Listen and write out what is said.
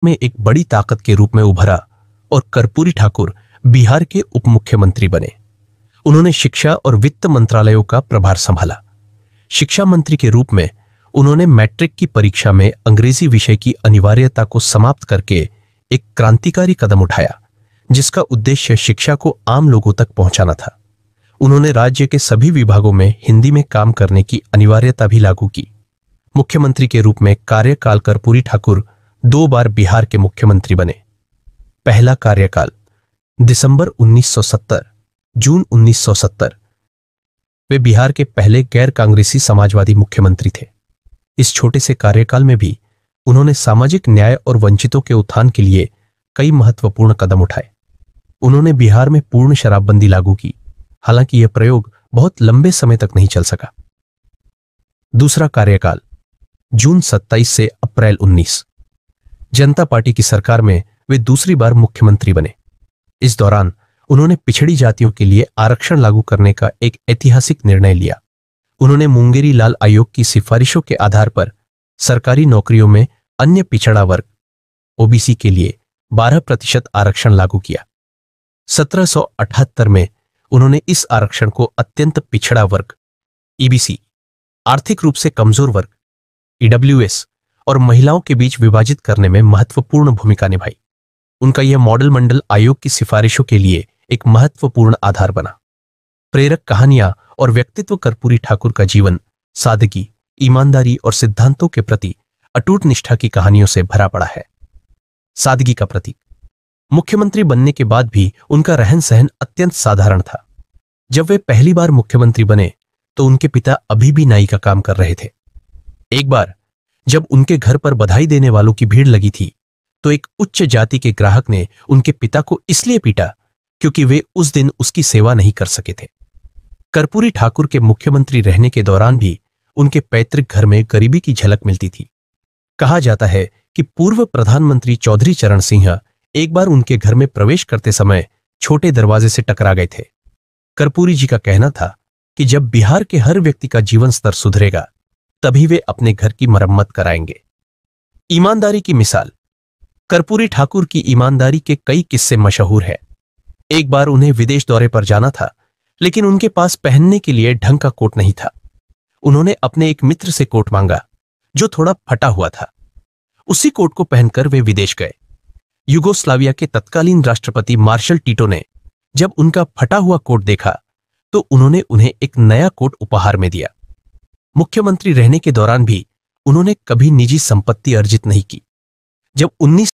में एक बड़ी ताकत के रूप में उभरा और कर्पूरी ठाकुर बिहार के उप मुख्यमंत्री बने। उन्होंने शिक्षा और वित्त मंत्रालयों का प्रभार संभाला। शिक्षा मंत्री के रूप में उन्होंने मैट्रिक की परीक्षा में अंग्रेजी विषय की अनिवार्यता को समाप्त करके एक क्रांतिकारी कदम उठाया, जिसका उद्देश्य शिक्षा को आम लोगों तक पहुंचाना था। उन्होंने राज्य के सभी विभागों में हिंदी में काम करने की अनिवार्यता भी लागू की। मुख्यमंत्री के रूप में कार्यकाल कर्पूरी ठाकुर 2 बार बिहार के मुख्यमंत्री बने। पहला कार्यकाल दिसंबर 1970, जून 1970। वे बिहार के पहले गैर कांग्रेसी समाजवादी मुख्यमंत्री थे। इस छोटे से कार्यकाल में भी उन्होंने सामाजिक न्याय और वंचितों के उत्थान के लिए कई महत्वपूर्ण कदम उठाए। उन्होंने बिहार में पूर्ण शराबबंदी लागू की, हालांकि यह प्रयोग बहुत लंबे समय तक नहीं चल सका। दूसरा कार्यकाल जून 27 से अप्रैल 19। जनता पार्टी की सरकार में वे दूसरी बार मुख्यमंत्री बने। इस दौरान उन्होंने पिछड़ी जातियों के लिए आरक्षण लागू करने का एक ऐतिहासिक निर्णय लिया। उन्होंने मुंगेरी लाल आयोग की सिफारिशों के आधार पर सरकारी नौकरियों में अन्य पिछड़ा वर्ग ओबीसी के लिए 12% आरक्षण लागू किया। 1778 में उन्होंने इस आरक्षण को अत्यंत पिछड़ा वर्ग ईबीसी, आर्थिक रूप से कमजोर वर्ग ईडब्ल्यूएस और महिलाओं के बीच विभाजित करने में महत्वपूर्ण भूमिका निभाई। उनका यह मॉडल मंडल आयोग की सिफारिशों के लिए एक महत्वपूर्ण आधार बना। प्रेरक कहानियां और व्यक्तित्व कर्पूरी ठाकुर का जीवन सादगी, ईमानदारी और सिद्धांतों के प्रति अटूट निष्ठा की कहानियों से भरा पड़ा है। सादगी का प्रतीक। मुख्यमंत्री बनने के बाद भी उनका रहन सहन अत्यंत साधारण था। जब वे पहली बार मुख्यमंत्री बने तो उनके पिता अभी भी नाई का काम कर रहे थे। एक बार जब उनके घर पर बधाई देने वालों की भीड़ लगी थी तो एक उच्च जाति के ग्राहक ने उनके पिता को इसलिए पीटा क्योंकि वे उस दिन उसकी सेवा नहीं कर सके थे। कर्पूरी ठाकुर के मुख्यमंत्री रहने के दौरान भी उनके पैतृक घर में गरीबी की झलक मिलती थी। कहा जाता है कि पूर्व प्रधानमंत्री चौधरी चरण सिंह एक बार उनके घर में प्रवेश करते समय छोटे दरवाजे से टकरा गए थे। कर्पूरी जी का कहना था कि जब बिहार के हर व्यक्ति का जीवन स्तर सुधरेगा तभी वे अपने घर की मरम्मत कराएंगे। ईमानदारी की मिसाल। कर्पूरी ठाकुर की ईमानदारी के कई किस्से मशहूर हैं। एक बार उन्हें विदेश दौरे पर जाना था, लेकिन उनके पास पहनने के लिए ढंग का कोट नहीं था। उन्होंने अपने एक मित्र से कोट मांगा जो थोड़ा फटा हुआ था। उसी कोट को पहनकर वे विदेश गए। युगोस्लाविया के तत्कालीन राष्ट्रपति मार्शल टीटो ने जब उनका फटा हुआ कोट देखा तो उन्होंने उन्हें एक नया कोट उपहार में दिया। मुख्यमंत्री रहने के दौरान भी उन्होंने कभी निजी संपत्ति अर्जित नहीं की। जब 19